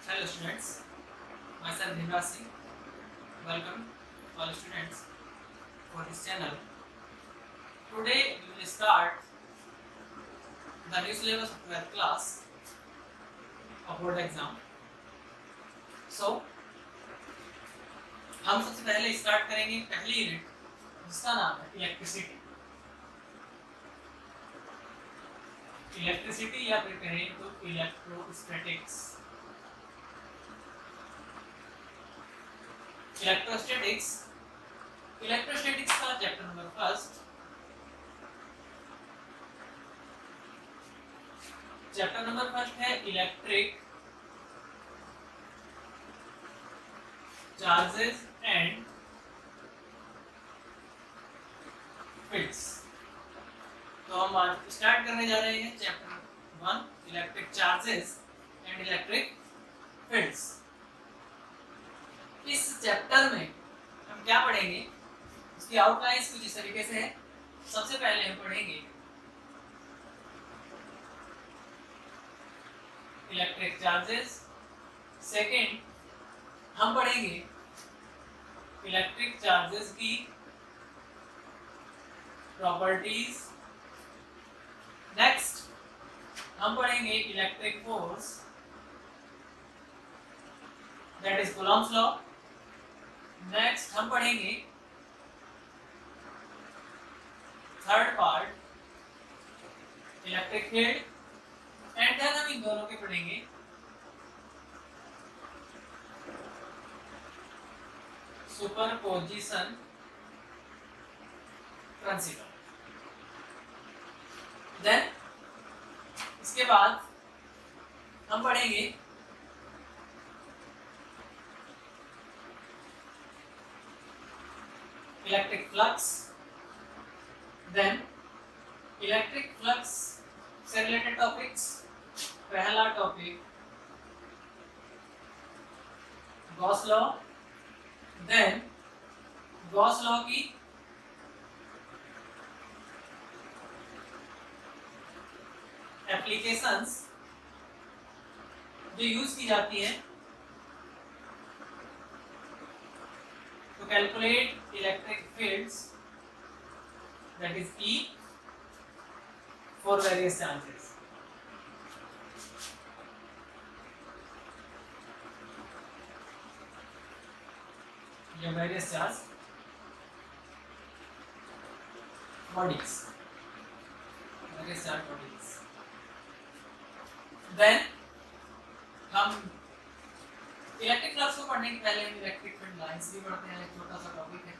Hello students, myself Bhimraj Singh. Welcome all students for this channel. Today we will start the new syllabus of 12th class of board exam. So हम सबसे पहले start करेंगे पहली unit जिसका नाम है electricity. Electricity या फिर कहें तो इलेक्ट्रोस्टैटिक्स। इलेक्ट्रोस्टैटिक्स इलेक्ट्रोस्टैटिक्स का chapter number first, chapter number first है इलेक्ट्रिक चार्जेस एंड फील्ड्स। तो हम आज स्टार्ट करने जा रहे हैं chapter 1 electric charges and electric fields. इस चैप्टर में हम क्या पढ़ेंगे, उसकी आउटलाइंस कुछ इस तरीके से है। सबसे पहले हम पढ़ेंगे इलेक्ट्रिक चार्जेस, सेकंड हम पढ़ेंगे इलेक्ट्रिक चार्जेस की प्रॉपर्टीज, नेक्स्ट हम पढ़ेंगे electric force that is Coulomb's law, next हम पढ़ेंगे third part electric field and then हम इन दोनों के पढ़ेंगे सुपरपोजिशन प्रिंसिपल। देन इसके बाद हम पढ़ेंगे electric flux, then electric flux से रिलेटेड टॉपिक्स। पहला topic Gauss law, then Gauss law की एप्लीकेशंस जो यूज की जाती हैं to calculate electric fields, that is E for various charges. या various charge bodies, various charge bodies. Then हम electric flux को पढ़ने के पहले हम इलेक्ट्रिक फील्ड लाइंस भी पढ़ते हैं, एक छोटा सा टॉपिक है।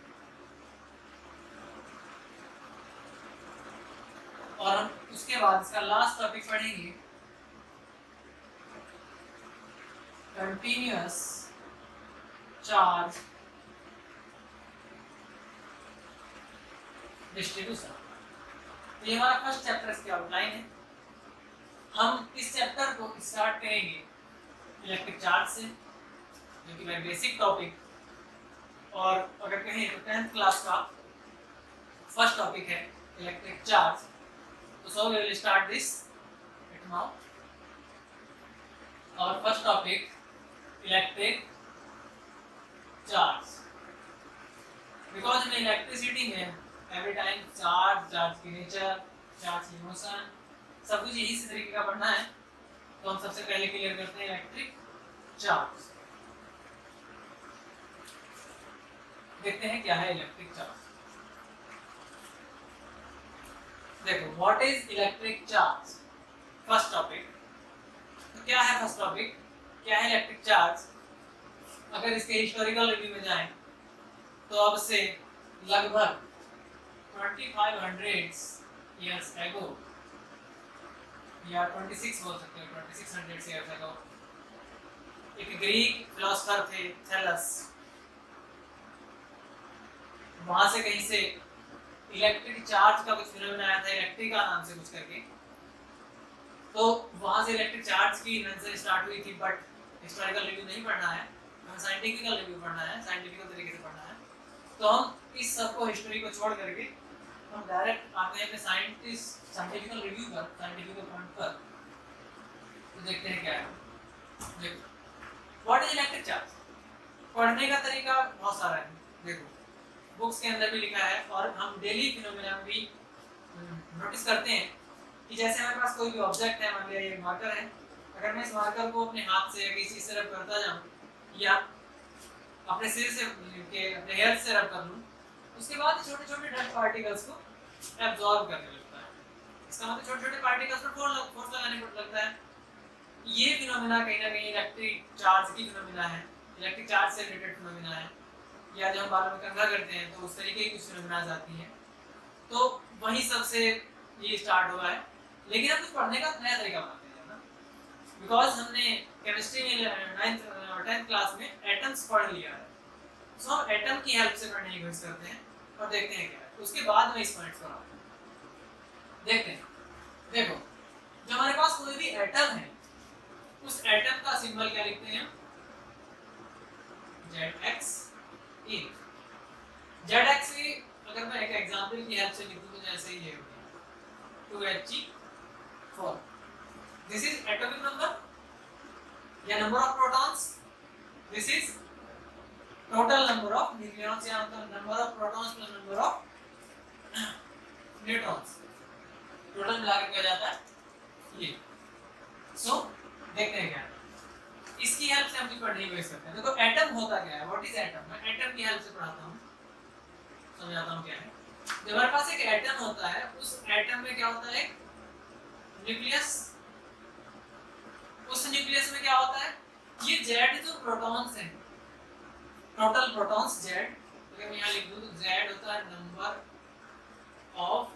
और हम उसके बाद इसका लास्ट टॉपिक पढ़ेंगे कंटिन्यूअस चार्ज डिस्ट्रीब्यूशन। तो ये हमारा फर्स्ट चैप्टर, इसकी आउटलाइन है। हम इस चैप्टर को स्टार्ट करेंगे इलेक्ट्रिक चार्ज से, जो कि बेसिक टॉपिक, और अगर कहें तो 10th क्लास का फर्स्ट टॉपिक है इलेक्ट्रिक चार्ज। तो so we will start this it now. और first topic electric charge, because में इलेक्ट्रिसिटी में एवरी टाइम चार्ज की नेचर, चार्ज की मोशन, सब कुछ यही तरीके का पढ़ना है। तो हम सबसे पहले क्लियर करते हैं इलेक्ट्रिक चार्ज। देखते हैं क्या है इलेक्ट्रिक चार्ज। देखो what is electric charge, first topic. तो क्या है फर्स्ट टॉपिक, क्या है इलेक्ट्रिक चार्ज। अगर इसके हिस्टोरिकल रिव्यू में जाएं तो अब से लगभग 2500 years ago, या 26 बोल सकते हो, 2600 years ago, एक ग्रीक फिलोसोफर थे थैलस। वहां से कहीं से इलेक्ट्रिक चार्ज का कुछ फिनोमेना आया था, इलेक्ट्रिका नाम से कुछ करके। तो वहां से इलेक्ट्रिक चार्ज की इन्वेंशन स्टार्ट हुई थी, बट हिस्टोरिकल रिव्यू नहीं पढ़ना है, हमें साइंटिफिकल रिव्यू पढ़ना है, साइंटिफिकल तरीके से पढ़ना है। तो हम इस सब को, हिस्ट्री को छोड़ करके हम डायरेक्ट आते हैं अपने साइंटिफिकल रिव्यू पर, साइंटिफिकल पॉइंट पर। तो देखते हैं क्या है। देखो व्हाट इज इलेक्ट्रिक चार्ज? पढ़ने का तरीका बहुत सारा है, देखो बुक्स के अंदर भी लिखा है और हम डेली फिनोमेना में भी नोटिस करते हैं कि जैसे हमारे पास कोई भी ऑब्जेक्ट है, मान लिया ये मार्कर है, अगर मैं इस मार्कर को अपने हाथ से या किसी से रब करता जाऊं या अपने सिर से के अपने हेयर से रब कर लूं, उसके बाद छोटे छोटे डस्ट पार्टिकल्स को एब्जॉर्ब करने लगता है। इसका मतलब छोटे छोटे पार्टिकल्स पर फोर्स लगाने को लगता है। ये फिनोमेना कहीं ना कहीं इलेक्ट्रिक चार्ज की फिनोमेना है, इलेक्ट्रिक चार्ज से रिलेटेड फिनोमेना है, या जब हम बालों में कंघा करते हैं तो उस तरीके की कुछ फिनोमेना आती हैं। तो वही सबसे ये स्टार्ट हुआ है, लेकिन हम कुछ पढ़ने का नया तरीका बनाते हैं ना, बिकॉज हमने केमिस्ट्री में 9th 10th क्लास में एटम्स पढ़ लिया है, सो हम एटम की हेल्प से पढ़ने की कोशिश करते हैं और देखते हैं क्या है, उसके बाद में इस पॉइंट्स पर आते हैं। देखते हैं, देखो जो हमारे पास कोई भी एटम है उस एटम का सिंबल क्या लिखते हैं? ZXA। ZXA अगर मैं एक एग्जांपल की हेल्प से लिखूं तो जैसे ही ये हो गया 2He4, this is atomic number या number of protons, this is total number of nucleons या number of protons plus number of neutrons, total मिला के क्या जाता है ये। सो देखते हैं क्या है, इसकी हेल्प से हम कुछ पढ़ने की कोशिश करते हैं। देखो एटम होता क्या है, व्हाट इज एटम? मैं एटम की हेल्प से पढ़ाता हूं, समझाता हूं क्या है। जब हमारे पास एक एटम होता है, उस एटम में क्या होता है? न्यूक्लियस। उस न्यूक्लियस में क्या होता है? ये Z जो प्रोटॉन्स हैं, टोटल प्रोटॉन्स Z, अगर मैं यहाँ लिख दूं तो Z होता है नंबर ऑफ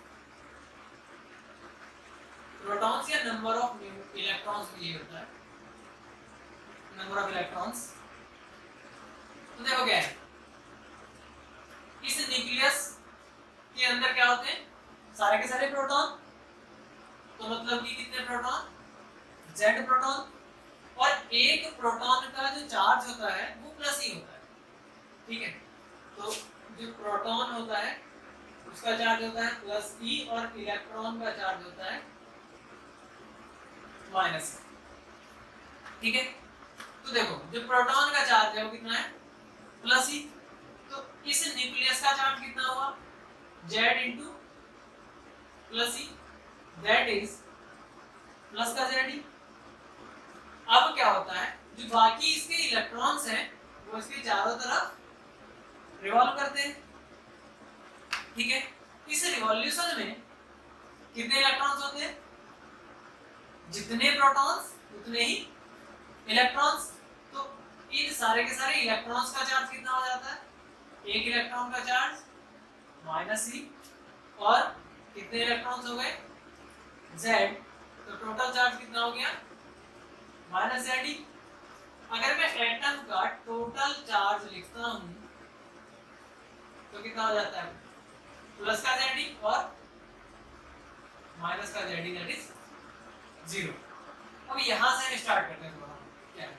प्रोटॉन्स या नंबर ऑफ इलेक्ट्रॉन्स भी होता है, नंबर ऑफ इलेक्ट्रॉन्स। तो देखो क्या है, इस न्यूक्लियस के अंदर क्या होते हैं? सारे के सारे प्रोटॉन, तो मतलब कि कितने प्रोटॉन? Z प्रोटॉन, और एक प्रोटॉन का जो चार्ज होता है वो प्लस ही होता है, ठीक है। तो जो प्रोटॉन होता है उसका चार्ज होता है प्लस ई और इलेक्ट्रॉन का चार्ज होता है माइनस, ठीक है। तो देखो जो प्रोटॉन का चार्ज है वो कितना है? प्लस ई। तो इस न्यूक्लियस का चार्ज कितना हुआ? Z into plus E, that is plus का Z। अब क्या होता है, जो बाकी इसके इलेक्ट्रॉन्स हैं वो इसके चारों तरफ रिवॉल्व करते हैं, ठीक है। इस रिवॉल्यूशन में कितने इलेक्ट्रॉन्स होते हैं? जितने प्रोटॉन्स उतने ही इलेक्ट्रॉन्स। तो इन सारे के सारे इलेक्ट्रॉन्स का चार्ज कितना हो जाता है? एक इलेक्ट्रॉन का चार्ज माइनस ई, और कितने इलेक्ट्रॉन्स हो गए? Z। तो टोटल चार्ज कितना हो गया? Minus ZE। अगर मैं एटम का टोटल चार्ज लिखता हूं तो कितना हो जाता है? प्लस का ZE और माइनस का ZE, दैट इज 0। अब यहां से हम स्टार्ट करते हैं थोड़ा क्या है।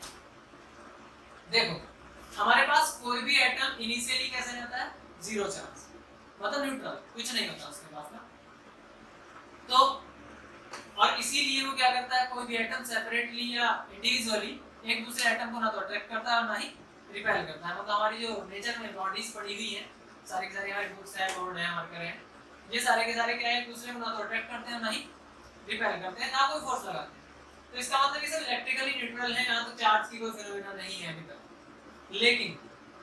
देखो हमारे पास कोई भी एटम इनिशियली कैसे रहता है? 0 चार्ज, मतलब न्यूट्रल, कुछ नहीं होता उसके पास ना। तो और इसीलिए वो क्या करता है, कोई भी एटम सेपरेटली या इंडिविजुअली एक दूसरे एटम को ना तो अट्रैक्ट करता है और ना ही रिपेल करता है। मतलब हमारी जो नेचर में बॉडीज पड़ी हुई हैं, सारी की सारी हमारी बुक्स है, बोर्ड है, मार्कर है, ये सारे के सारे क्या है, एक दूसरे को ना तो अट्रैक्ट करते हैं ना ही रिपेल करते हैं, ना कोई फोर्स लगाते हैं। तो इसका मतलब ये सब इलेक्ट्रिकली न्यूट्रल है, यहाँ तो चार्ज की कोई फिनोमेना नहीं है अभी तक। लेकिन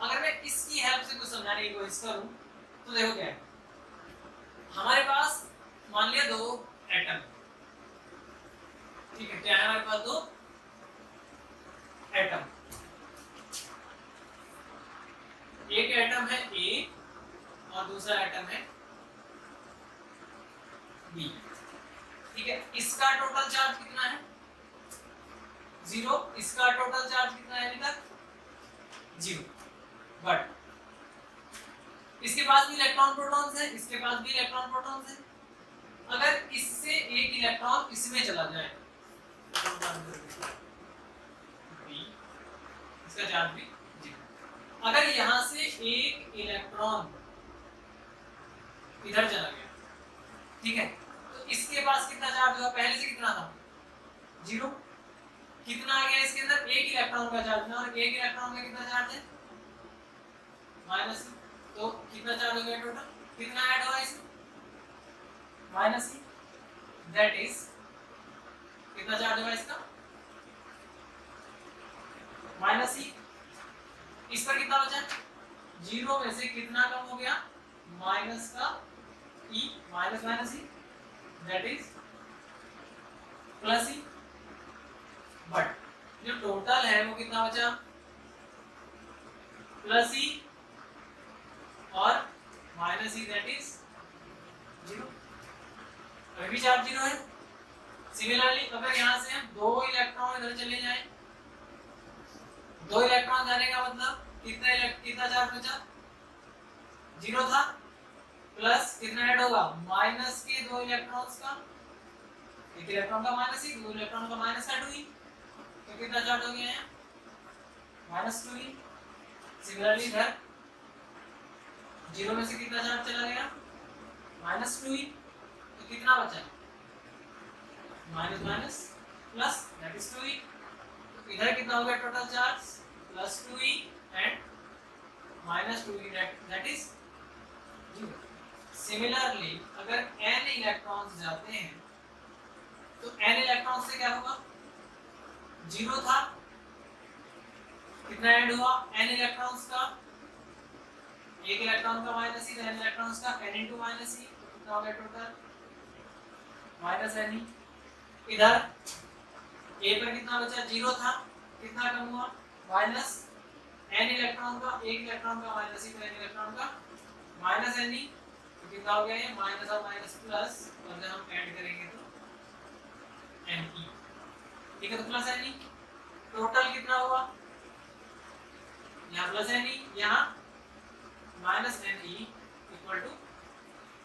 अगर मैं इसकी हेल्प से कुछ समझाने की कोशिश करूं तो देखो क्या है, हमारे पास मान लिया 2 एटम, ठीक है। क्या है हमारे पास? 2 एटम, एक एटम है A और दूसरा एटम है B, ठीक है। इसका टोटल चार्ज कितना है? 0। इसका टोटल चार्ज कितना है अभी तक? 0। बट इसके पास भी इलेक्ट्रॉन प्रोटॉन्स हैं, इसके पास भी इलेक्ट्रॉन प्रोटॉन्स हैं। अगर इससे एक इलेक्ट्रॉन इसमें चला जाए, इसका चार्ज भी 0। अगर यहां से एक इलेक्ट्रॉन इधर चला गया, ठीक है, तो इसके पास कितना चार्ज होगा? पहले से कितना था? 0। कितना आ गया इसके अंदर, एक इलेक्ट्रॉन का चार्ज है, और एक इलेक्ट्रॉन का कितना चार्ज है, माइनस। तो कितना चार्ज हो गया टोटल, कितना ऐड हुआ इसमें, माइनस। दैट इज कितना चार्ज हुआ इसका, माइनस ही। इस पर कितना बचा, जीरो में से कितना कम हो गया, माइनस का ई, माइनस माइनस ही, दैट इज प्लस ही। बट जो टोटल है वो कितना बचा, प्लस ही और माइनस ही, दैट इज जीरो। अभी भी चार्ज जीरो है। सिमिलरली अगर यहाँ से हम दो इलेक्ट्रॉन इधर चले जाएं, दो इलेक्ट्रॉन जाने का मतलब कितना चार्ज बचा, जीरो था, प्लस कितना ऐड होगा, माइनस के दो इलेक्ट्रॉन्स का, एक इलेक्ट्रॉन का माइनस ही, दो इलेक्ट्रॉन का माइनस ऐड हुई, तो कितना चार्ज हो गया है, माइनस टू ही। सिमिलरली इधर जीरो में से कितना चार्ज चला गया, माइनस टू ही, तो कितना बचा, minus minus plus, that is two ही। इधर कितना हो गया टोटल चार्ज, प्लस टू ही एंड माइनस टू ही, दैट इज जीरो। सिमिलरली अगर n इलेक्ट्रॉन्स जाते हैं तो n इलेक्ट्रॉन से क्या होगा, जीरो था, कितना ऐड हुआ, n इलेक्ट्रॉन्स का, एक इलेक्ट्रॉन का माइनस ही, n इलेक्ट्रॉन्स का n इंटू माइनस ही, कितना हो गया टोटल, माइनस n ही। इधर a पर कितना बचा, जीरो था, कितना कम हुआ, माइनस n इलेक्ट्रॉन का, एक इलेक्ट्रॉन का माइनस ही, n इलेक्ट्रॉन का माइनस n ही, तो कितना हो गया ये, माइनस और माइनस प्लस, और जब हम ऐड करेंगे तो n e, ठीक है, तो प्लस n e। टोटल कितना हुआ, यहाँ प्लस n e, यहाँ minus n e equal to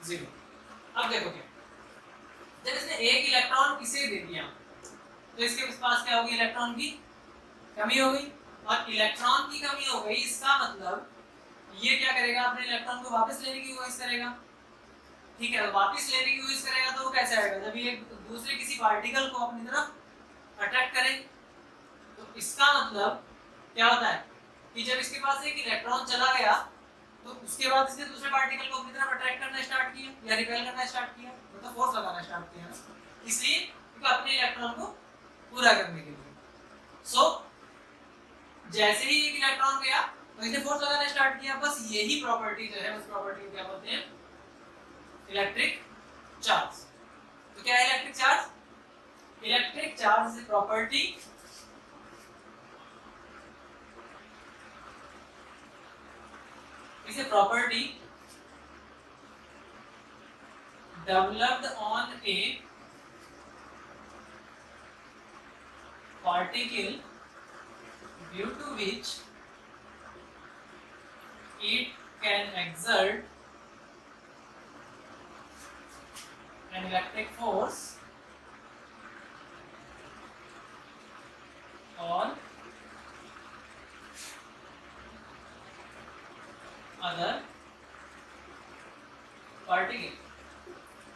zero. अब देखो क्या, जब इसने एक इलेक्ट्रॉन इसे दे दिया तो इसके पास क्या होगी, इलेक्ट्रॉन की कमी हो गई, और इलेक्ट्रॉन की कमी हो गई, इसका मतलब ये क्या करेगा, अपने इलेक्ट्रॉन को वापस लेने की कोशिश करेगा, ठीक है। वापस लेने की कोशिश करेगा तो वो कैसे आएगा, जब ये दूसरे किसी पार्टिकल को अपनी तरफ अट्रैक्ट करे, तो इसका मतलब क्या होता है कि जब इसके पास एक इलेक्ट्रॉन चला गया तो उसके बाद इसने दूसरे पार्टिकल को अपनी तरफ अट्रैक्ट करना स्टार्ट किया या रिपेल करना स्टार्ट किया, मतलब फोर्स लगाना स्टार्ट किया, इसलिए क्योंकि अपने इलेक्ट्रॉन को पूरा करने के लिए। सो जैसे ही एक इलेक्ट्रॉन गया तो इसने फोर्स लगाना स्टार्ट किया, बस यही प्रॉपर्टी जो है उस प्रॉपर्टी को क्या बोलते हैं, इलेक्ट्रिक चार्ज। तो क्या है electric charge, electric charge is a property is a property developed on a particle due to which it can exert an electric force on other particle।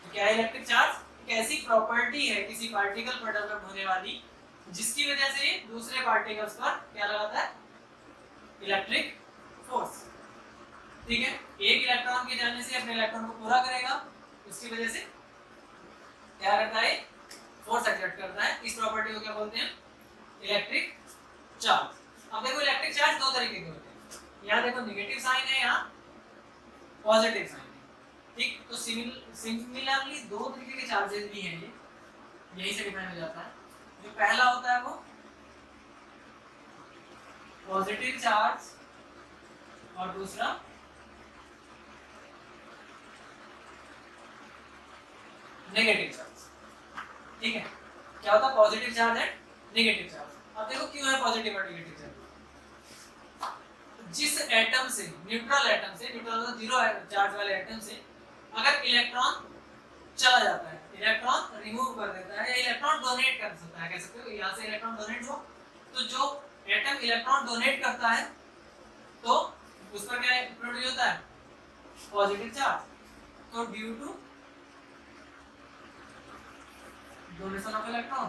तो क्या है इलेक्ट्रिक चार्ज, एक ऐसी प्रॉपर्टी है किसी पार्टिकल पर डेवलप होने वाली जिसकी वजह से दूसरे पार्टिकल्स पर क्या लगाता है, इलेक्ट्रिक फोर्स, ठीक है। एक इलेक्ट्रॉन के जाने से अपने इलेक्ट्रॉन को पूरा करेगा, उसकी वजह से क्या करता है, फोर्स एक्सर्ट करता है। इस प्रॉपर्टी को क्या बोलते हैं, इलेक्ट्रिक चार्ज। अब देखो इलेक्ट्रिक चार्ज दो तरीके के होते हैं, यहाँ देखो नेगेटिव साइन है, यहाँ पॉजिटिव साइन है, ठीक। तो सिमिलरली दो तरीके के चार्जेस भी हैं, ये यही से डिफाइन हो जाता है। जो पहला होता है वो पॉजिटिव चार्ज और दूसरा नेगेटिव चार्ज, ठीक है। क्या होता है, पॉजिटिव चार्ज है, नेगेटिव चार्ज। अब देखो क्यों है पॉजिटिव और नेगेटिव चार्ज। जिस एटम से, न्यूट्रल एटम से, न्यूट्रल मतलब जीरो चार्ज वाले एटम से अगर इलेक्ट्रॉन चला जाता है, इलेक्ट्रॉन रिमूव कर देता है या इलेक्ट्रॉन डोनेट कर सकता है, कह सकते हो यहाँ से इलेक्ट्रॉन डोनेट हो, तो जो एटम इलेक्ट्रॉन डोनेट करता है तो उस पर क्या प्रोड्यूस होता है, पॉजिटिव चार्ज। तो due to donation of electron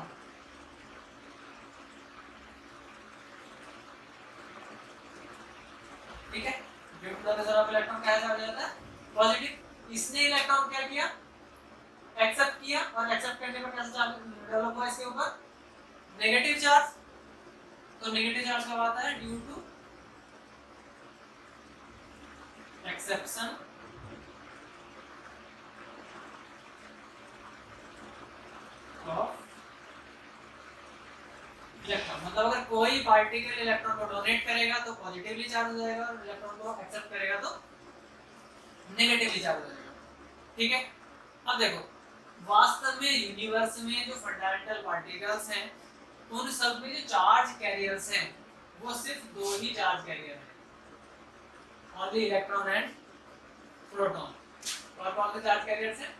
ठीक है, due to the pressure of electron क्या चार्ज हो जाता है पॉजिटिव। इसने इलेक्ट्रॉन क्या किया एक्सेप्ट किया और एक्सेप्ट करने पर कैसा चार्ज डेवलप हुआ इसके ऊपर नेगेटिव चार्ज। तो नेगेटिव चार्ज कब आता है due to exception of electron. मतलब अगर कोई पार्टिकल इलेक्ट्रॉन को डोनेट करेगा तो पॉजिटिवली चार्ज हो जाएगा और इलेक्ट्रॉन को एक्सेप्ट करेगा तो नेगेटिवली चार्ज हो जाएगा। ठीक है, अब देखो वास्तव में यूनिवर्स में जो फंडामेंटल पार्टिकल्स हैं उन सब में जो चार्ज कैरियर्स हैं वो सिर्फ दो ही चार्ज कैरियर हैं, ओनली इलेक्ट्रॉन एंड प्रोटॉन। और कौन से चार्ज कैरियर्स हैं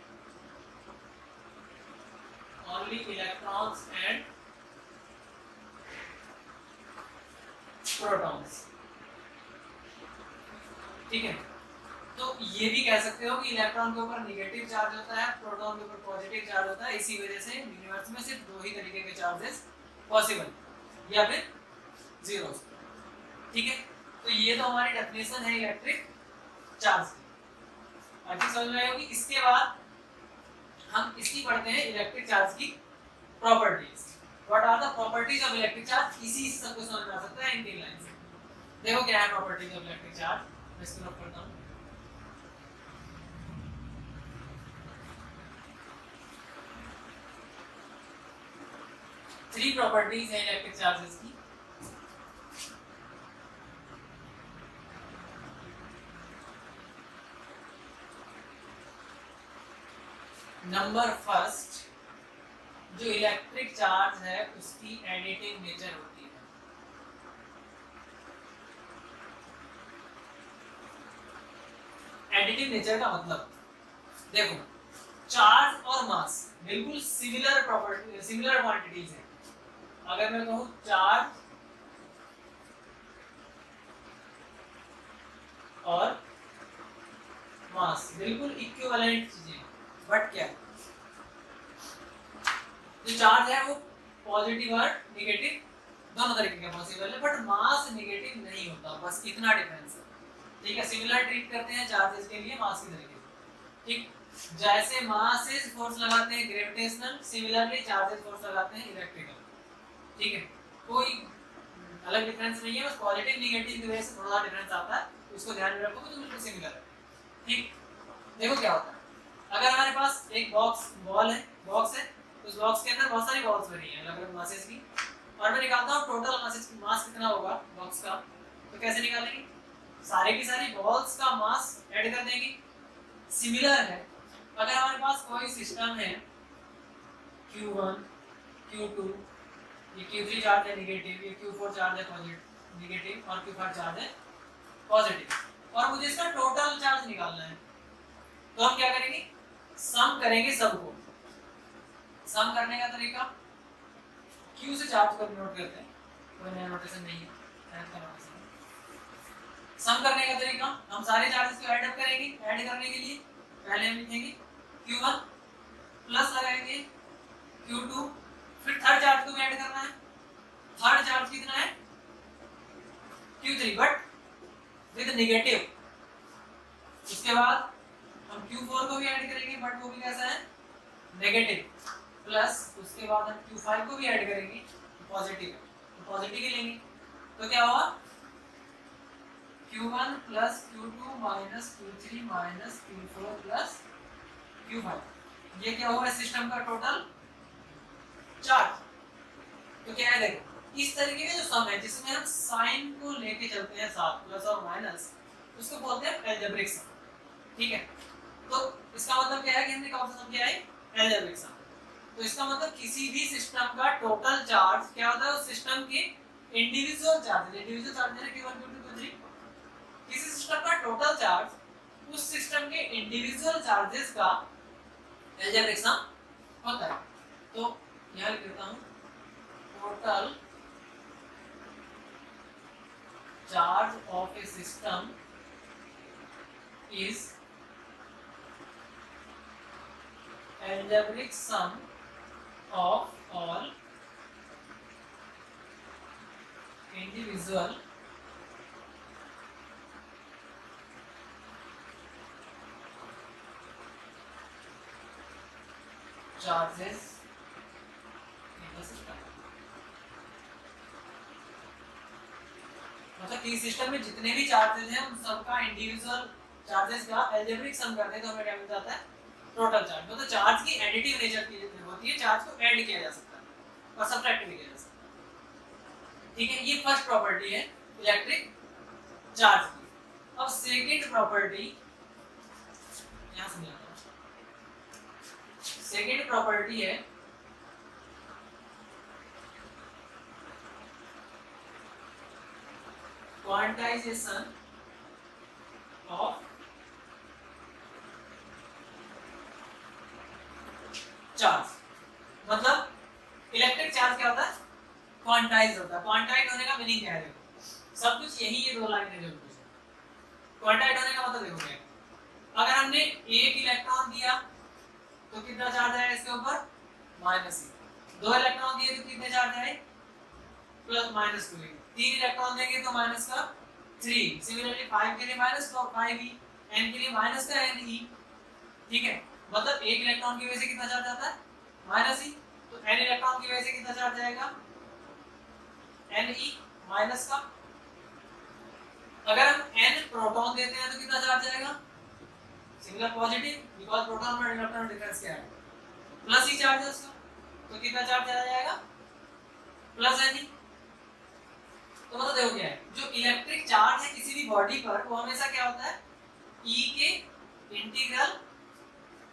ओनली इलेक्ट्रॉन्स एंड प्रोटॉन्स। ठीक है, तो ये भी कह सकते हो कि इलेक्ट्रॉन के ऊपर नेगेटिव चार्ज होता है, प्रोटॉन के ऊपर पॉजिटिव चार्ज होता है। इसी वजह से यूनिवर्स में सिर्फ दो ही तरीके के चार्जेस पॉसिबल या फिर जीरो। ठीक है, तो ये तो हमारी डेफिनेशन है इलेक्ट्रिक चार्ज की। अच्छी समझ में आई होगी। इसके बाद हम इसकी पढ़ते हैं इलेक्ट्रिक चार्ज की properties. What are the properties of electric charge, इसी से सबको समझ में आ सकता है इन तीन लाइन से। देखो क्या है प्रॉपर्टीज ऑफ इलेक्ट्रिक चार्ज, मैं इसको नोट करता हूं। थ्री प्रॉपर्टीज हैं इलेक्ट्रिक चार्जेस की। नंबर फर्स्ट, जो इलेक्ट्रिक चार्ज है उसकी एडिटिव नेचर होती है। एडिटिव नेचर का मतलब देखो चार्ज और मास बिल्कुल सिमिलर प्रॉपर्टी सिमिलर क्वांटिटीज हैं। अगर मैं कहूं चार्ज और मास बिल्कुल इक्विवेलेंट चीजें, बट क्या जो चार्ज है वो पॉजिटिव और नेगेटिव दोनों तरीके का पॉसिबल है, बट मास नेगेटिव नहीं होता, बस इतना डिफरेंस है। ठीक है, सिमिलर ट्रीट करते हैं चार्जेस के लिए मास की तरीके से। ठीक, जैसे मासेस फोर्स लगाते हैं ग्रेविटेशनल, सिमिलरली चार्जेस फोर्स लगाते हैं इलेक्ट्रिकल। ठीक है, कोई अलग डिफरेंस नहीं है, बस पॉजिटिव नेगेटिव की वजह से थोड़ा डिफरेंस आता है, उसको ध्यान में रखोगे तो बिल्कुल सिमिलर है। ठीक, देखो क्या होता है अगर हमारे पास एक बॉक्स है, उस बॉक्स के अंदर बहुत सारी बॉल्स भरी हैं अलग अलग मासेस की, और मैं निकालता हूँ टोटल मास कितना होगा बॉक्स का। तो कैसे निकालेंगे, सारे की सारी बॉल्स का मास ऐड कर देंगे। सिमिलर है अगर हमारे पास कोई सिस्टम है Q1 Q2, ये Q3 चार्ज है नेगेटिव, ये Q4 चार्ज है पॉजिटिव नेगेटिव और Q5 चार्ज है पॉजिटिव, और मुझे इसका टोटल चार्ज निकालना है। तो हम क्या करेंगे, सम करेंगे सबको। सम करने का तरीका Q से चार्ज को नोट करते हैं, कोई नया नोटेशन नहीं है, सम करने का तरीका हम सारे चार्जेस को ऐड अप करेंगे। ऐड करने के लिए पहले हम लिखेंगे Q1 प्लस लगाएंगे Q2, फिर थर्ड चार्ज को भी ऐड करना है। थर्ड चार्ज कितना है Q3 बट विद नेगेटिव। उसके बाद हम Q4 को भी ऐड करेंगे बट वो भी कैसा है नेगेटिव, प्लस उसके बाद हम Q5 को भी ऐड करेंगे पॉजिटिव, तो पॉजिटिव ही लेंगे। तो क्या होगा Q1 plus Q2 minus Q3 minus Q4 plus Q5, ये क्या होगा सिस्टम का टोटल चार्ज। तो क्या है देखो इस तरीके का जो सम है जिसमें हम साइन को लेके चलते हैं साथ प्लस और माइनस, उसको बोलते हैं अलजेब्रिक सम। ठीक है, तो इसका मतलब क्या है कि हमने कौन सा सम किया है अलजेब्रिक सम। तो इसका मतलब किसी भी सिस्टम का टोटल चार्ज क्या होता है उस सिस्टम के इंडिविजुअल चार्ज है Q1 Q2 Q3, किसी सिस्टम का टोटल चार्ज उस सिस्टम के इंडिविजुअल चार्जेस का अलजेब्रिक सम होता है। तो यहां लिख देता हूं total charge of A system is algebraic sum of all individual charges in the system. मतलब कि सिस्टम में जितने भी चार्जेस हैं उन सबका इंडिविजुअल चार्जेस का अलजेब्रिक सम करते तो हमें क्या मिल जाता है, टोटल चार्ज। मतलब चार्ज की एडिटिव नेचर की होती है, चार्ज को ऐड किया जा सकता है और सब्ट्रैक्ट भी किया जा सकता है। ठीक है, ये फर्स्ट प्रॉपर्टी है इलेक्ट्रिक चार्ज की। अब सेकंड प्रॉपर्टी यहां से मिलाना, सेकंड प्रॉपर्टी है क्वांटाइजेशन ऑफ चार्ज। मतलब इलेक्ट्रिक चार्ज क्या होता है, क्वांटाइज होता है। क्वांटाइज होने का मीनिंग क्या है, देखो सब कुछ यही, ये दो लाइन है जो कुछ क्वांटाइज होने का मतलब देखो क्या है। अगर हमने एक इलेक्ट्रॉन दिया तो कितना चार्ज आएगा इसके ऊपर, माइनस। दो इलेक्ट्रॉन दिए तो कितने चार्ज आए, प्लस माइनस 2। तीन इलेक्ट्रॉन देंगे तो माइनस का 3। सिमिलरली 5 के लिए माइनस का 5e, n के लिए माइनस का ne। ठीक है, मतलब एक इलेक्ट्रॉन की वजह से कितना चार्ज आता है, माइनस e। तो n इलेक्ट्रॉन की वजह से कितना चार्ज आएगा, ne माइनस का। अगर हम n प्रोटॉन देते हैं तो कितना चार्ज आएगा, सिमिलर पॉजिटिव, बिकॉज़ प्रोटॉन और इलेक्ट्रॉन डिफरेंस क्या है, प्लस ही चार्ज है उसका। तो कितना चार्ज आ जाएगा, प्लस ne। तो मतलब देखो क्या है, जो इलेक्ट्रिक चार्ज है किसी भी बॉडी पर वो हमेशा क्या होता है, e के इंटीग्रल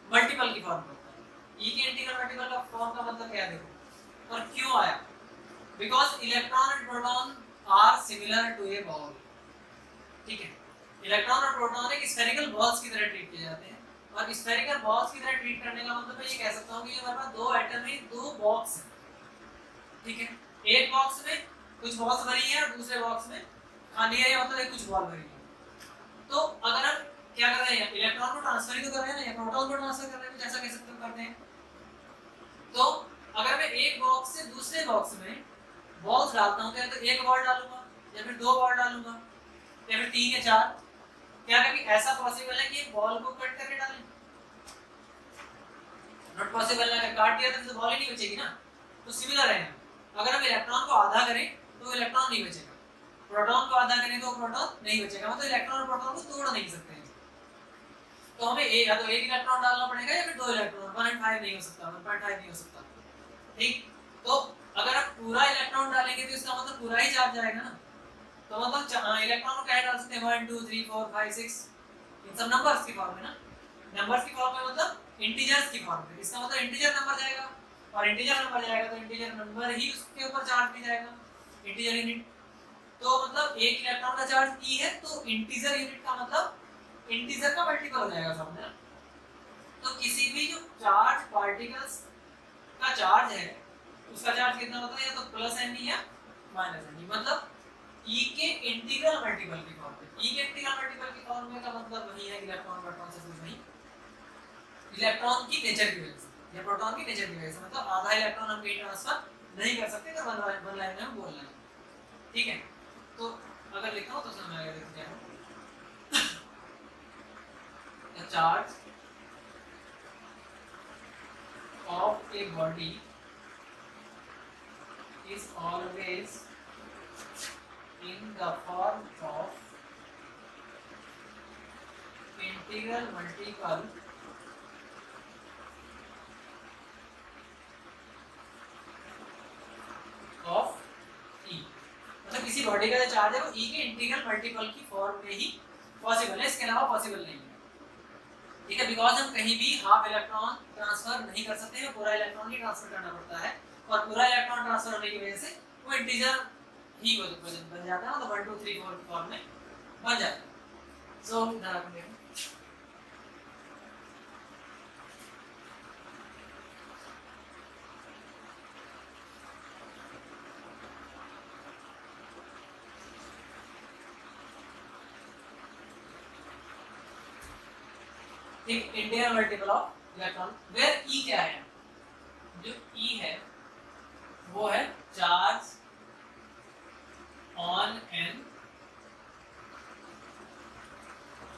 मल्टीपल की फॉर्म में होता है। e के इंटीग्रल मल्टीपल का फॉर्म का मतलब क्या है, देखो। और क्यों आया, because electron and proton are similar to a ball. ठीक है, इलेक्ट्रॉन और प्रोटॉन एक स्फेरिकल बॉल्स की तरह ट्रीट किए जाते हैं। और स्फेरिकल बॉल्स की तरह ट्रीट करने का मतलब मैं ये कह सकता हूं कि हमारे पास दो एटम में दो बॉक्स हैं। ठीक है, एक बॉक्स में कुछ बॉल्स भरी है और दूसरे बॉक्स में खाली है, या मतलब कुछ बॉल भरी है। तो अगर हम क्या कर रहे हैं, इलेक्ट्रॉन को ट्रांसफर ही तो कर रहे हैं ना, या प्रोटॉन को ट्रांसफर कर रहे हैं, जैसा कह सकते हैं करते हैं। तो अगर मैं एक बॉक्स से दूसरे बॉक्स में बॉल्स डालता हूं तो एक बॉल डालूंगा या फिर दो बॉल डालूंगा या फिर 3 या 4। क्या कभी ऐसा पॉसिबल है कि एक बॉल को कट करके डालें, नॉट पॉसिबल है। काट दिया तो बॉल ही नहीं बचेगी ना। तो सिमिलर है, अगर हम इलेक्ट्रॉन को आधा करें तो इलेक्ट्रॉन नहीं बचेगा, प्रोटॉन को आधा करें तो प्रोटॉन नहीं बचेगा। मतलब इलेक्ट्रॉन और प्रोटॉन को तोड़ नहीं सकते हैं। तो हमें या तो एक इलेक्ट्रॉन डालना पड़ेगा या फिर दो इलेक्ट्रॉन। 1.5 नहीं हो सकता, 1.5 नहीं हो सकता। ठीक, तो अगर आप पूरा इलेक्ट्रॉन डालेंगे तो इसका मतलब पूरा ही चार्ज आएगा ना। तो मतलब इलेक्ट्रॉन को क्या डाल सकते हैं, 1 2 3 4 5 6, इन सब नंबर्स की फॉर्म में ना। नंबर्स की फॉर्म में मतलब इंटीजर्स की फॉर्म में। इसका मतलब इंटीजर नंबर जाएगा, और इंटीजर नंबर जाएगा तो इंटीजर नंबर ही उसके ऊपर चार्ज भी जाएगा, इंटीजर यूनिट। तो मतलब एक इलेक्ट्रॉन का चार्ज e है तो इंटीजर यूनिट का मतलब इंटीजर का मल्टीपल हो जाएगा समझना। तो किसी भी जो चार्ज पार्टिकल्स का चार्ज है उसका चार्ज कितना होता है, या तो प्लस ne या माइनस ne। मतलब e के इंटीग्रल मल्टीपल की फॉर्म में। e के इंटीग्रल मल्टीपल की फॉर्म में का मतलब वही है, इलेक्ट्रॉन प्रोटॉन से कुछ नहीं, इलेक्ट्रॉन की नेचर की वजह से या प्रोटॉन की नेचर की वजह से। मतलब आधा इलेक्ट्रॉन हम कहीं ट्रांसफर नहीं कर सकते अगर वन लाइन में हम बोल रहे हैं। ठीक है, तो अगर लिखता हूं तो समझ आएगा। देखो क्या है, the charge of a body is always in the form of integral multiple of e। मतलब किसी बॉडी का जो चार्ज है वो e के इंटीग्रल मल्टीपल की फॉर्म में ही पॉसिबल है, इसके अलावा पॉसिबल नहीं है। ठीक है, बिकॉज हम कहीं भी हाफ इलेक्ट्रॉन ट्रांसफर नहीं कर सकते हैं, पूरा इलेक्ट्रॉन ही ट्रांसफर करना पड़ता है। और पूरा इलेक्ट्रॉन ट्रांसफर होने की वजह से वो इंटीजर ही बन जाता है, मतलब 1 2 3 4 की फॉर्म में बन जाता है। सो ध्यान रखना। एक integral multiple of electron where e क्या है, जो ई है वो है charge on an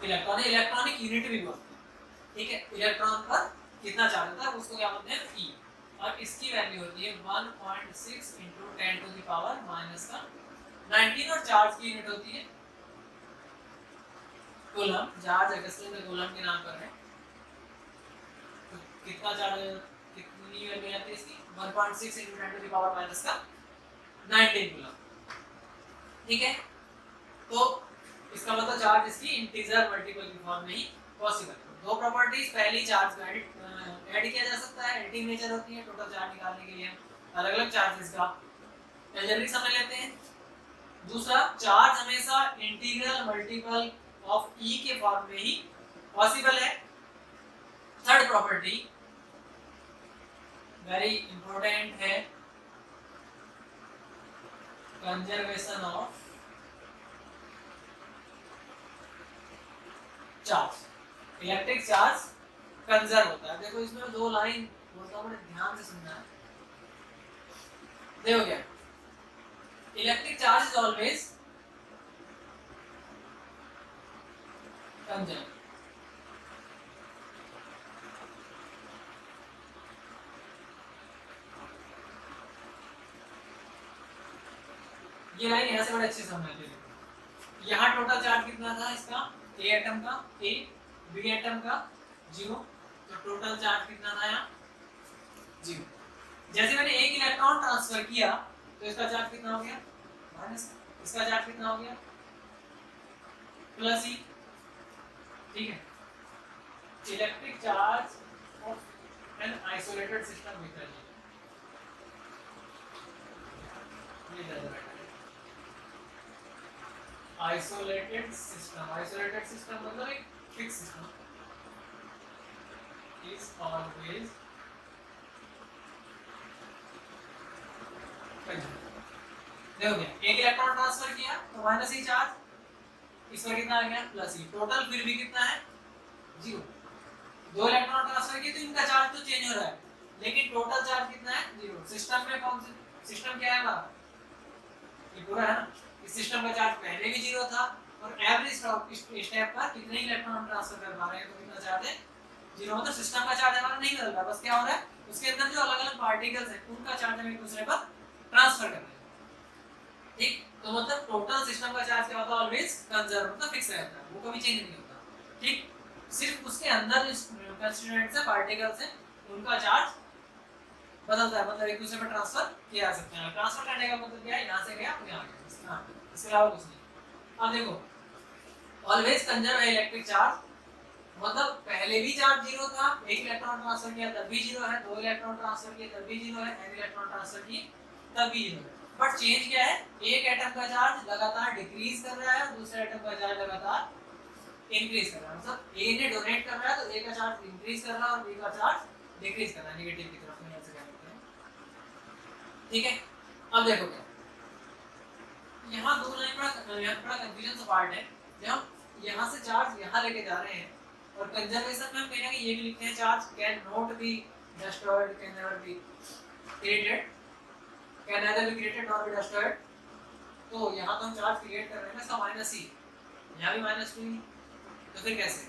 electron, electronic unit भी बोलते हैं। ठीक है, इलेक्ट्रॉन पर कितना चार्ज होता है उसको क्या बोलते हैं ई, और इसकी वैल्यू होती है 1.6 into 10 to the power minus का 19, और चार्ज की यूनिट होती है कूलम। चार्ज अगस्टिन में कूलम के नाम पर है। तो कितना चार्ज, कितनी वैल्यू आती है इसकी 1.6 into 10 to the power minus का 19 कूलम। ठीक है, तो इसका मतलब चार्ज इसकी इंटीजर मल्टीपल की फॉर्म में ही पॉसिबल है। दो प्रॉपर्टीज, पहली चार्ज को ऐड किया जा सकता है, एडिटिव नेचर होती है, टोटल चार्ज निकालने के लिए अलग अलग चार्जेस का अलजेब्रिक समझ लेते हैं। दूसरा, चार्ज हमेशा इंटीग्रल मल्टीपल ऑफ ई के फॉर्म में ही पॉसिबल है। थर्ड प्रॉपर्टी वेरी इंपॉर्टेंट है, conservation of charge. Electric charge conserve होता है। देखो इसमें दो लाइन बोलता हूं, बड़े ध्यान से सुनना है। देखो क्या, electric charge is always conserve. ये लाइन यहां से बड़े अच्छे से समझ लीजिए। यहाँ टोटल चार्ज कितना था इसका, ए एटम का ए, बी एटम का 0, तो टोटल चार्ज कितना था यहाँ 0। जैसे मैंने एक इलेक्ट्रॉन ट्रांसफर किया तो इसका चार्ज कितना हो गया माइनस, इसका चार्ज कितना हो गया प्लस ई। ठीक है, electric charge of an isolated system लिख रही है। आइसोलेटेड सिस्टम, आइसोलेटेड सिस्टम मतलब एक फिक्स सिस्टम इज ऑलवेज देखो क्या, एक इलेक्ट्रॉन ट्रांसफर किया तो माइनस ही चार्ज, इस पर कितना आ गया प्लस ही, टोटल फिर भी कितना है 0। दो इलेक्ट्रॉन ट्रांसफर किए तो इनका चार्ज तो चेंज हो रहा है, लेकिन टोटल चार्ज कितना है 0। सिस्टम में कौन से सिस्टम क्या है हमारा, ये पूरा है ना। इस सिस्टम का चार्ज पहले भी 0 था, और एवरी स्टेप पर कितने इलेक्ट्रॉन ट्रांसफर कर पा रहे हैं, तो कितना चार्ज है 0। मतलब सिस्टम का चार्ज हमारा नहीं बदल रहा, बस क्या हो रहा है उसके अंदर जो अलग अलग पार्टिकल्स हैं उनका चार्ज हम एक दूसरे पर ट्रांसफर कर रहे हैं। ठीक, तो मतलब टोटल सिस्टम का चार्ज क्या होता है ऑलवेज कंजर्व, मतलब फिक्स रहता है, वो कभी चेंज नहीं होता। ठीक, सिर्फ उसके अंदर जो कंस्टिट्यूएंट्स है पार्टिकल्स हैं उनका चार्ज बदलता है, मतलब एक दूसरे पर ट्रांसफर किया जा सकता है। ट्रांसफर करने का मतलब क्या है, यहाँ से गया तो यहाँ गया, हाँ, इसके अलावा कुछ नहीं। अब देखो ऑलवेज कंजर्व है इलेक्ट्रिक चार्ज, मतलब पहले भी चार्ज 0 था, एक इलेक्ट्रॉन ट्रांसफर किया तब भी 0 है, दो इलेक्ट्रॉन ट्रांसफर किए तब भी 0 है, n इलेक्ट्रॉन ट्रांसफर किए तब भी 0 है। बट चेंज क्या है, एक एटम का चार्ज लगातार डिक्रीज कर रहा है, दूसरे एटम का चार्ज लगातार इंक्रीज कर रहा है। मतलब ए ने डोनेट कर रहा है तो ए का चार्ज इंक्रीज कर रहा है और बी का चार्ज डिक्रीज कर रहा है, नेगेटिव की तरफ में, ऐसे कह सकते हैं। ठीक है, अब देखो क्या, यहाँ दो लाइन बड़ा कंफ्यूजन सा पार्ट है। जब हम यहाँ से चार्ज यहाँ लेके जा रहे हैं, और कंजर्वेशन में हम कहीं ना कहीं ये भी लिखते हैं charge can not be destroyed, can never be created, can nether be created nor be destroyed. तो यहाँ तो हम चार्ज क्रिएट कर रहे हैं, इसका माइनस ही, यहाँ भी माइनस 2 ही, तो फिर कैसे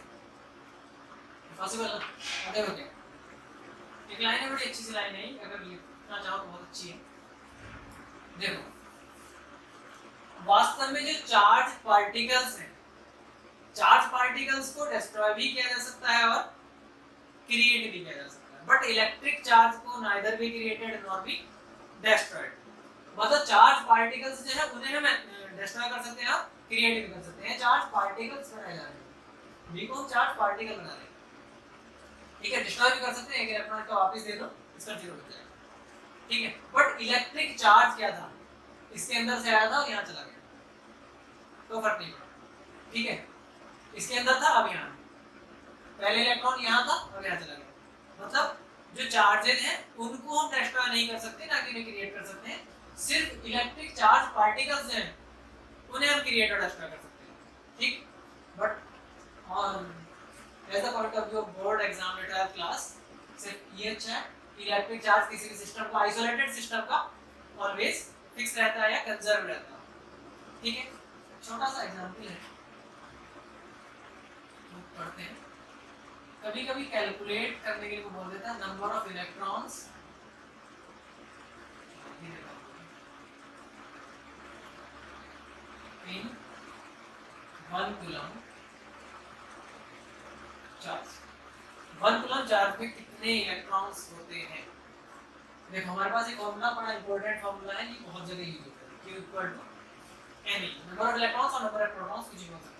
पॉसिबल ना। अब देखो क्या, एक लाइन है बड़ी अच्छी सी लाइन है, अगर लिखना चाहो तो बहुत अच्छी है। देखो वास्तव में जो चार्ज पार्टिकल्स हैं, चार्ज पार्टिकल्स को डिस्ट्रॉय भी किया जा सकता है और क्रिएट भी किया जा सकता है, बट इलेक्ट्रिक चार्ज को neither be created nor be destroyed. मतलब चार्ज पार्टिकल्स जो है उन्हें हम डिस्ट्रॉय कर सकते हैं और क्रिएट भी कर सकते हैं। चार्ज पार्टिकल्स बनाए जा रहे हैं, बी को हम चार्ज पार्टिकल बना रहे हैं, ठीक है, डिस्ट्रॉय भी कर सकते हैं, एक इलेक्ट्रॉन को वापस दे दो, इसका 0 हो जाएगा। ठीक है, बट इलेक्ट्रिक चार्ज क्या था, इसके अंदर से आया था और यहाँ चला गया, तो फर्क नहीं पड़ा। ठीक है, इसके अंदर था अब यहाँ, पहले इलेक्ट्रॉन यहाँ था अब यहाँ चला गया। मतलब जो चार्जेज हैं उनको हम डिस्ट्रॉय नहीं कर सकते, ना कि उन्हें क्रिएट कर सकते हैं। सिर्फ इलेक्ट्रिक चार्ज पार्टिकल्स हैं उन्हें हम क्रिएट और डिस्ट्रॉय कर सकते हैं। ठीक, but on as a point of view board exam में 12th क्लास सिर्फ ये अच्छा है, इलेक्ट्रिक चार्ज किसी भी सिस्टम का, आइसोलेटेड सिस्टम का ऑलवेज फिक्स रहता है या कंजर्व रहता है। ठीक है, छोटा सा एग्जांपल है, पढ़ते हैं। कभी कभी कैलकुलेट करने के लिए बोल देता है number of electrons in 1 coulomb charge. 1 coulomb charge में कितने इलेक्ट्रॉन्स होते हैं? देखो हमारे पास एक फॉर्मूला बड़ा इंपॉर्टेंट फॉर्मूला है, ये बहुत जगह यूज होता है, Q equal to Ne, number of electrons और नंबर ऑफ प्रोटॉन्स कुछ भी हो सकता है।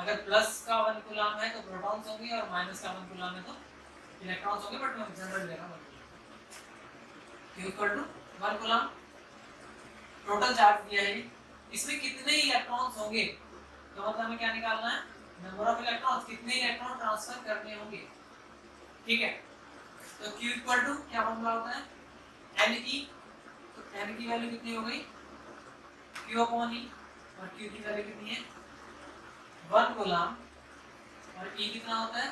अगर प्लस का 1 कूलम है तो प्रोटॉन्स होंगे और माइनस का 1 कूलम है तो इलेक्ट्रॉन्स होंगे, बट मैं जनरल ले रहा हूं। Q equal to 1 coulomb total charge दिया है, इसमें कितने इलेक्ट्रॉन्स होंगे तो मतलब हमें क्या निकालना है, नंबर ऑफ इलेक्ट्रॉन्स, कितने इलेक्ट्रॉन ट्रांसफर करने होंगे। ठीक है, तो Q इक्वल टू क्या फॉर्मूला होता है Ne, तो N की वैल्यू कितनी हो गई Q अपॉन E, और Q की वैल्यू कितनी है 1 कूलम, और E कितना होता है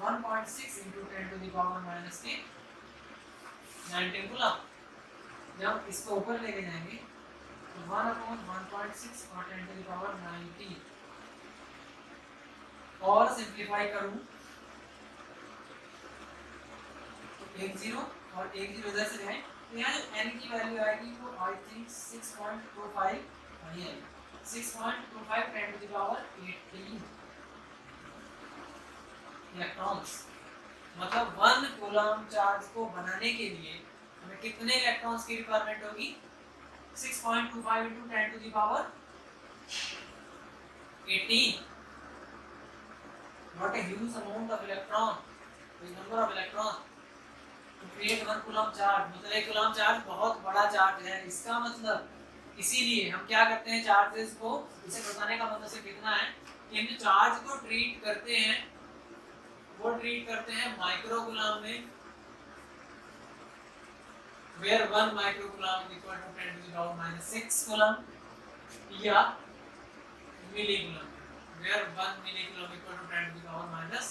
1.6 into 10 to the power minus 19 coulomb. जब इसको ऊपर लेके जाएंगे तो 1 अपॉन 1.6 और 10 to the power 19, और सिंप्लीफाई करूं तो 1 0 और 1 0 इधर से जाए तो यहाँ जो n की वैल्यू आएगी वो आई थिंक 6.25, और ये 6.25 10 to the power 18 इलेक्ट्रॉन्स। मतलब 1 कूलम चार्ज को बनाने के लिए हमें कितने इलेक्ट्रॉन्स की रिक्वायरमेंट होगी 6.25 into 10 to the power 18, what a huge amount of electron, the number of electron to create 1 coulomb charge। मतलब 1 कूलम चार्ज बहुत बड़ा चार्ज है, इसका मतलब इसीलिए हम क्या करते हैं चार्जेस को, इसे बताने का मतलब से कितना है कि हम चार्ज को ट्रीट करते हैं वो ट्रीट करते हैं माइक्रो कूलम में, where 1 micro coulomb is equal to 10 to the power minus 6 coulomb, या मिली coulomb where 1 milli coulomb is equal to 10 to the power minus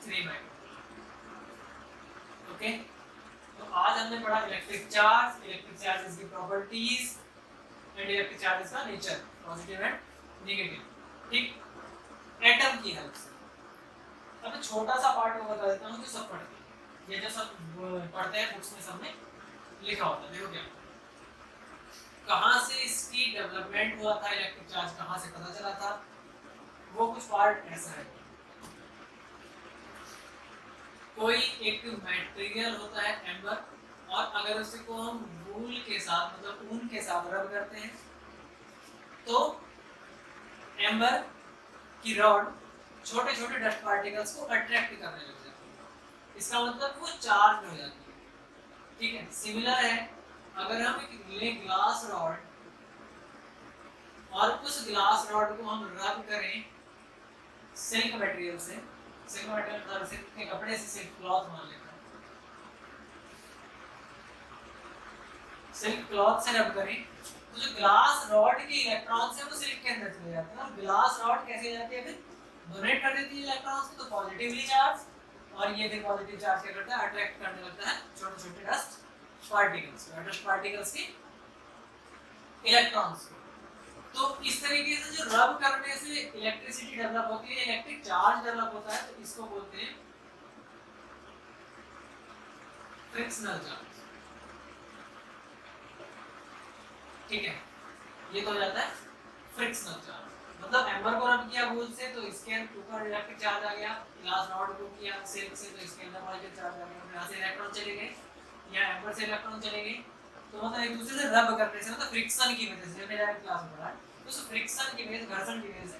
3 micro। Okay, तो आज हमने पढ़ा इलेक्ट्रिक चार्जेस की प्रॉपर्टीज एंड इलेक्ट्रिक चार्जेस का nature, positive and negative. ठीक, atom की help से अब मैं छोटा सा पार्ट को बता देता हूँ जो सब पढ़ते हैं, ये जो सब पढ़ते हैं बुक्स में सब में लिखा होता है। देखो क्या कहाँ से इसकी डेवलपमेंट हुआ था, इलेक्ट्रिक चार्ज कहाँ से पता चला था, वो कुछ पार्ट ऐसा है। कोई एक मटेरियल होता है एम्बर, और अगर उसे को हम वूल के साथ मतलब ऊन के साथ रब करते हैं तो एम्बर की रॉड छोटे छोटे डस्ट पार्टिकल्स को अट्रैक्ट करने लग जाती है, इसका मतलब वो चार्ज हो जाती है। ठीक है, सिमिलर है अगर हम एक ले ग्लास रॉड और उस ग्लास रॉड को हम रब करें सिल्क मटेरियल से, सिल्क मटेरियल मतलब सिल्क के कपड़े से, सिल्क क्लॉथ मान लेते हैं, सिल्क क्लॉथ से रब करें तो जो ग्लास रॉड के इलेक्ट्रॉन्स है वो सिल्क के अंदर चले जाते हैं, और ग्लास रॉड कैसे जाती है फिर डोनेट कर देती है इलेक्ट्रॉन्स को, तो पॉजिटिवली चार्ज, और ये फिर पॉजिटिव चार्ज क्या करता है अट्रैक्ट करने लगता है छोटे छोटे डस्ट पार्टिकल्स, डस्ट पार्टिकल्स के इलेक्ट्रॉन्स को। तो इस तरीके से जो रब करने से इलेक्ट्रिसिटी डेवलप होती है, इलेक्ट्रिक चार्ज डेवलप होता है, तो इसको बोलते हैं फ्रिक्शनल चार्ज। ठीक है, ये तो हो जाता है फ्रिक्शनल चार्ज, मतलब एम्बर को रब किया वूल से तो इसके ऊपर इलेक्ट्रिक चार्ज आ गया, ग्लास रॉड को किया सिल्क से तो इसके अंदर पॉजिटिव चार्ज आ गया, यहाँ से इलेक्ट्रॉन चले गए या एम्बर से इलेक्ट्रॉन चले गए, तो मतलब एक दूसरे से रब करने से मतलब फ्रिक्शन की वजह से, मैंने क्लास में पढ़ा है, तो उस फ्रिक्शन की वजह से, घर्षण की वजह से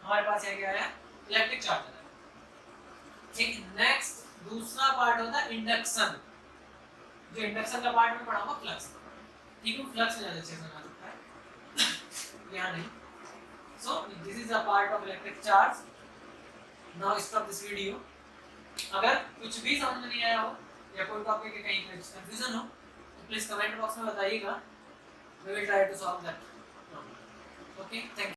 हमारे पास ये क्या है इलेक्ट्रिक चार्ज है। ठीक, नेक्स्ट दूसरा पार्ट होता है इंडक्शन, जो इंडक्शन का पार्ट में पढ़ाऊंगा फ्लक्स। ठीक है, फ्लक्स ज्यादा अच्छे से समझ सकता है यहाँ नहीं। So this is a part of electric charge. Now stop this video. अगर कुछ भी समझ में नहीं आया हो या कोई टॉपिक के कहीं कंफ्यूजन हो तो प्लीज कमेंट बॉक्स में बताइएगा, we will try to solve that problem. Okay, thank you.